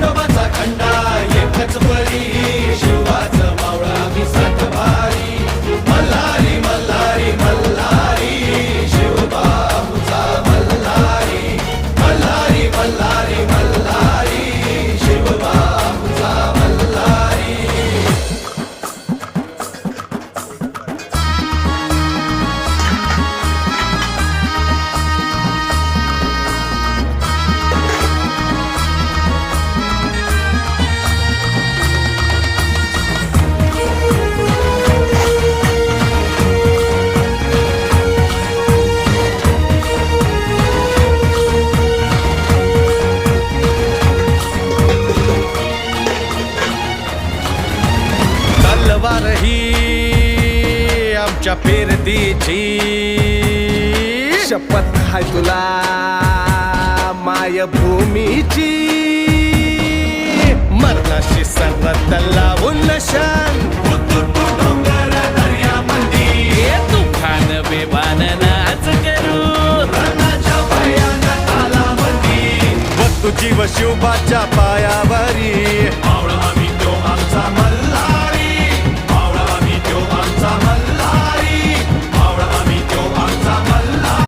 खंडोबाचा खंडा एकच परी शिवाचं मावळा मी सातभारी मल्हारी मल्हारी मल्हारी शिवबाबूचा मल्हारी मल्हारी मल्हारी मल्हारी शिवबाबूचा मल्हारी. तलवार ही आमच्या पेरतीची शपथ हाय तुला मायभूमीची मरणाशी सरत लावून नशान डोंगर दर्यामंदी तुफान बेभान नाच करू रणाच्या भयान तालामंदी व तुझी व शिवबाच्या पायावरी